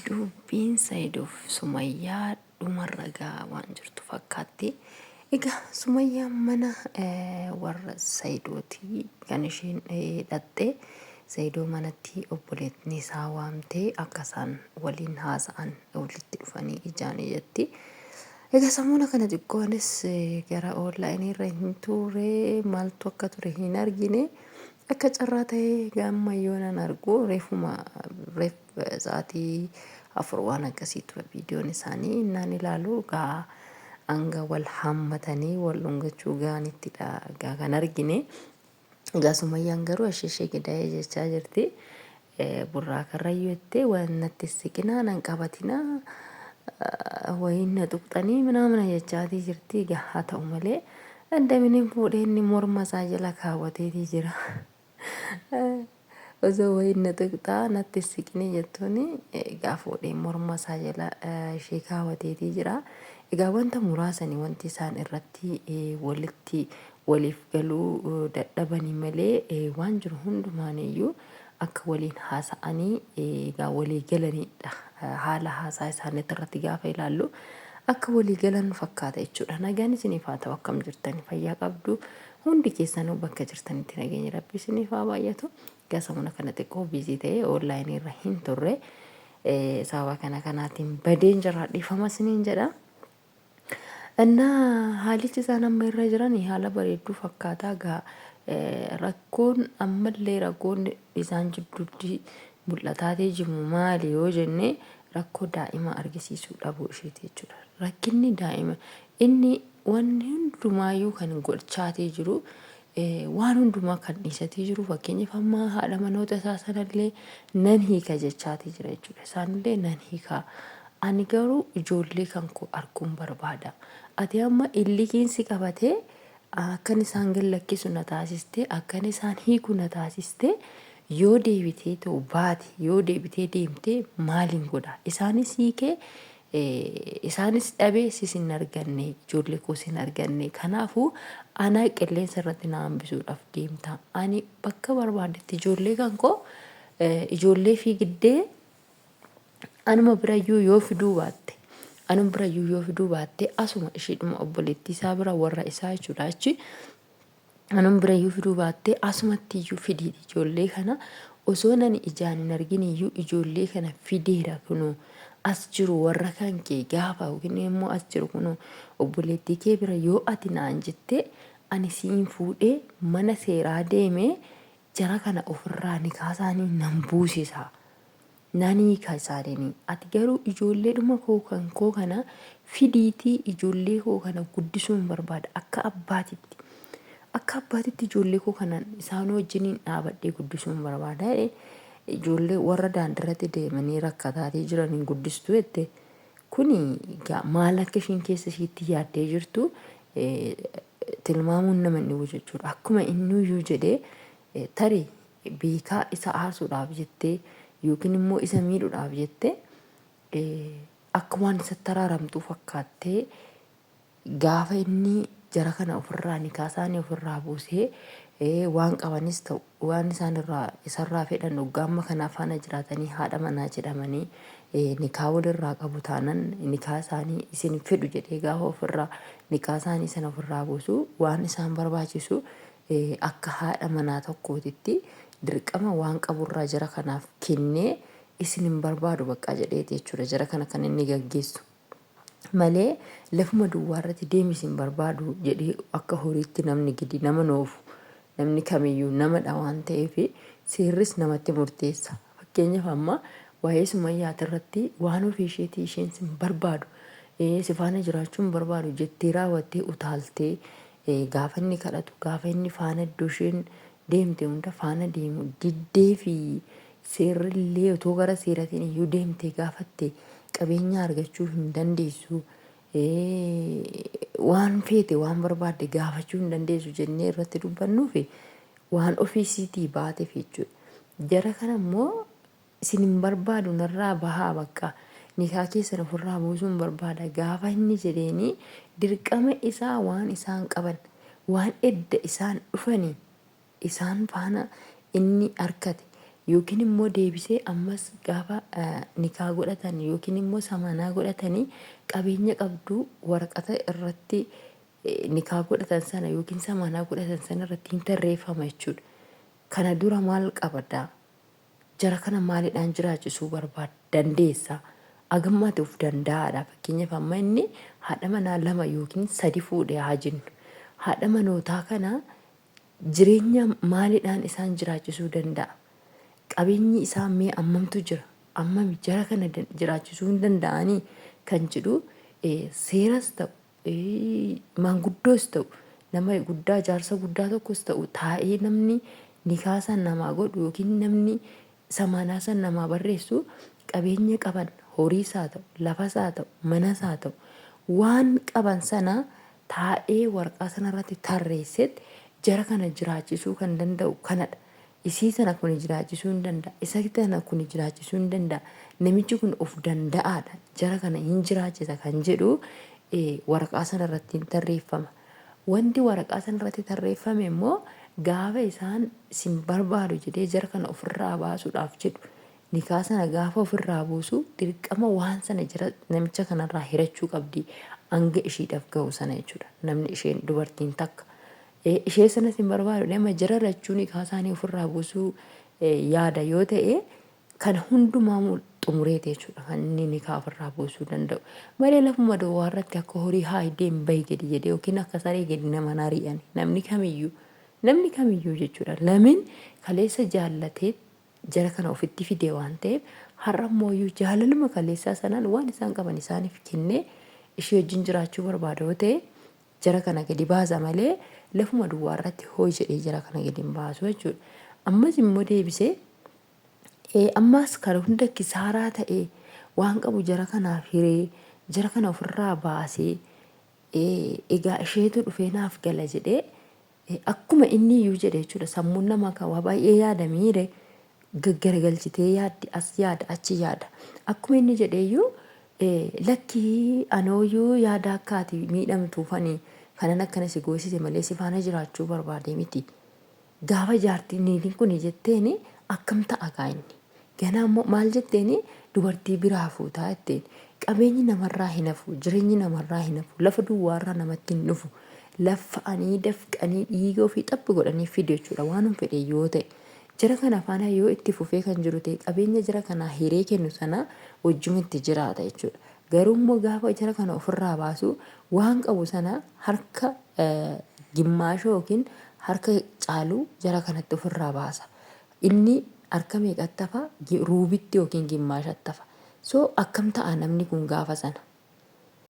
Dubbiin Sayiduuf Sumayyaa dhumarra gaa waan jirtu fakkaatti. Egaa Sumayyaan mana warra Sayidooti kan isheen dhattee Sayidoo manatti obboleettiin isaa waamtee akka isaan waliin haasa'an walitti dhufanii ijaanii jetti. Egaa sammuna kana xiqqoonis gara onlaayinii irra hin turre maaltu akka ture hin argine. Akka carraa ta'ee gaammayyoon argu reef sa'aatii afur waan akkasii ture viidiyoon isaanii innaan ilaalu gaa hanga wal hammatanii wal dhungachuu gaanittidha gaa kan argine. Egaa Sumayyaan garuu ishee gidaa'ee jechaa jirti. Burraa karrayyuu jettee waan natti siqinaa nan qabatinaa wayiin na tuqxanii mana jechaatii jirti. Egaa haa ta'u malee dandamini fuudhee inni morma isaa jala kaawwateetii jira. Osoo wayiin na tuqxaa natti siqinii jettuuni egaa fuudhee morma isaa jala ishee kaawwateetii jira. Egaa wanta muraasani wanti isaan irratti walitti waliif galuu dadhabanii malee waan jiru hundumaaniyyuu akka waliin haasa'anii egaa walii galanidha. Haala haasaa isaaniitti irratti gaafa ilaallu akka walii galan fakkaata jechuudha. Nagaan isiniif haa ta'u akkam jirtani fayyaa qabdu hundi keessanuu bakka jirtanitti nageenyi rabbi isiniif haa baay'atu. Egaa sammuna kana xiqqoo biizii ta'ee onlaayinii irra hin turre sababa kanaatiin badeen jira dhiifama isiniin jedha. እና haalichi isaan amma irra jiran haala bareedduu fakkaataa gaa rakkoon ammallee rakkoon isaan jidduutti mul'ataatee jiru maali yoo jenne rakkoo daa'ima argisiisuu dhabuu isheeti jechuudha. Rakkinni daa'ima inni wanni hundumaayyuu kan gochaatee jiru waan hundumaa kan dhiisatee jiru fakkeenyaaf amma haadha manoota isaa sanallee nan hiika jechaatii jira jechuudha. Isaanillee nan hiikaa. Ani garuu ijoollee kan koo arguun barbaada. Ati amma illiqiinsi qabatee akkan isaan gallakkisu na taasiste akkan isaan hiiku na taasiste yoo deebitee ta'u baate yoo deebitee deemtee maaliin godha? Isaanis hiikee isaanis dhabee sisin arganne ijoollee koo sin arganne kanaafuu ana qilleensa irratti na hambisuudhaaf deemta. Ani bakka barbaadetti ijoollee kan koo ijoollee fiigdee anuma birayyuu yoo fiduu baatte anuma birayyuu yoo fiduu baatte asuma isheedhuma obboleettii isaa bira warra isaa jechuudha achi anuma birayyuu fiduu baatte asumatti iyyuu fidii ijoollee kana osoo nani ijaan hin arginiyyuu ijoollee kana fideera kunoo as jiru warra kan kee gaafa yookiin immoo as jiru kunoo obboleettii kee bira yoo ati naan jettee ani siin fuudhee mana seeraa deemee jara kana ofirraa nikaasaanii nan buusisa. Nani kaasaadeni ati garuu ijoolleedhuma koo kana fidiitii ijoollee koo kana guddisuun barbaada akka abbaatitti ijoollee koo kana isaan wajjiniin dhaabadhee guddisuun barbaada. Ijoollee warra daandirratti deemanii rakkataatii jiraniin guddistu jette kuni maal akka ishiin keessa ishiitti yaaddee jirtu tilmaamuun nama inni jechuudha. Akkuma inni iyyuu jedhee tarii beekaa isa aarsuudhaaf jettee yookiin immoo isa miidhuudhaaf jettee akka waan isatti araaramtuu fakkaattee gaafa inni jara kana ofirraa nikaasaanii ofirraa buusee waan qabanis ta'u waan isarraa fedhan hoggaamma kana faana jiraatanii haadha manaa jedhamanii nikaa walirraa qabu taanan nikaa isaanii isin fedhu jedhee gaafa ofirraa nikaa isaanii sana ofirraa buusu waan isaan barbaachisu akka haadha manaa tokkootitti dirqama waan qaburraa jara kanaaf kennee isin hin barbaadu bakka jedheeti jechuudha. Jara kana kan inni gaggeessu malee lafuma duwwaarratti deemis hin barbaadu jedhee akka horiitti namni gidi nama noofu namni kamiyyuu namadha waan ta'eef seerris namatti murteessa. Fakkeenyaaf amma waa'ee Sumayyaati irratti waan ofii isheetii isheen sin barbaadu si faana jiraachuun barbaadu jettee raawwattee utaaltee gaafa inni kadhatu gaafa inni faana iddoo isheen deemte hunda faana deemu diddee fi seerrillee otoo gara seeratiin iyyuu deemte gaafatte qabeenya argachuu hin dandeessu. Waan feete waan barbaadde gaafachuu hin dandeessu jennee irratti dubbannuufi waan ofiisiitii baateef jechuudha. Jara kana immoo isin hin barbaadu narraa bahaa bakka nikaa keessan ofirraa buusuun barbaada gaafa inni jedheenii dirqama isaa waan isaan qaban waan edda isaan dhufanii isaan faana inni arkate yookiin immoo deebisee ammas gaafa nikaa godhatan yookiin immoo samanaa godhatanii qabeenya qabdu waraqata irratti nikaa godhatan sana yookiin samanaa godhatan sana irratti hin tarreeffama jechuudha. Kana dura maal qabda? Jara kana maaliidhaan jiraachisuu barbaada? Dandeessa? Agammaatti of danda'aadha. Fakkeenyaaf amma inni haadha manaa 2 yookiin 3 fuudhee haa jennu. Haadha manootaa kana jireenya maaliidhaan isaan jiraachisuu danda'a? Qabeenyi isaa mee ammamtu jira? Ammami jara kana jiraachisuu hin danda'anii kan jedhu seeras ta'u maanguddoos ta'u nama guddaa jaarsa guddaa tokkos ta'u taa'ee namni nikaa san namaa godhu yookiin namni samanaa san namaa barreessu qabeenya qaban horiis haa ta'u lafas haa ta'u manas haa ta'u waan qaban sana taa'ee waraqaa sanarratti tarreessetti jara kana jiraachisuu kan danda'u kanadha. Isii sana kun jiraachisuu hin danda'a. Isa kana kun jiraachisuu hin danda'a. Namichi kun of danda'aadha. Jara kana hin jiraachisa kan jedhu waraqaa sanarratti hin tarreeffama. Wanti waraqaa sanarratti tarreeffame immoo gaafa isaan sin barbaadu jedhee jara kana ofirraa baasuudhaaf jedhu nikaa sana gaafa ofirraa buusu dirqama waan sana jira namicha kanarraa hirachuu qabdi hanga ishiidhaaf ga'u sana jechuudha. Namni isheen dubartiin takka ishee sanas hin barbaadu nama jara lachuu nikaa isaanii ofirraa buusuu yaada yoo ta'e kan hundumaa xumureeti jechuudha. Kan inni nikaa ofirraa buusuu danda'u malee lafuma duwwaa irratti akka horii haayidee hin bahi gadi jedhee yookiin akka saree gadi nama nari'an namni kamiyyuu jechuudha. Lamin kaleessa jaallatee jara kana ofitti fidee waan ta'eef har'a mooyyuu jaalaluma kaleessaa sanaan waan isaan qaban isaaniif kennee ishee wajjin jiraachuu barbaada yoo ta'e jara kana gadi baasa malee lafuma duwwaa irratti hoo jedhee jara kana gadi hin baasu jechuudha. Ammas immoo deebisee ammas kan hunda kisaaraa ta'e waan qabu jara kanaaf hiree jara kana ofirraa baasee egaa isheetu dhufee naaf gala jedhee akkuma inni iyyuu jedhe jechuudha. Sammuun namaa kan waa baay'ee yaada miire gaggaragalchitee yaaddi as yaada achi yaada. Akkuma inni jedheeyyuu lakkii anooyyuu yaada akkaati miidhamtuufanii kanan akkana si goosise malee si faana jiraachuu barbaade miti. Gaafa jaartiin niitiin kun jetteeni akkam ta'a kaa inni. Ganaa immoo maal jetteeni dubartii biraa fuutaa jetteen qabeenyi namarraa hin hafu jireenyi namarraa hin hafu lafa duwwaarraa namatti hin dhufu. Laffa'anii dafqanii dhiiga ofii xaphi godhanii fide jechuudha waan fedhe yoo ta'e. Jara kana faana yoo itti fufee kan jiru ta'e qabeenya jara kanaa hiree kennu sana wajjin itti jiraata jechuudha. Garuu immoo gaafa jara kana ofirraa baasu waan qabu sana harka gimmaasha yookiin harka caalu jara kanatti ofirraa baasa. Inni harka meeqatti hafa ruubitti yookiin gimmaashatti hafa. So akkam ta'a namni kun gaafa sana.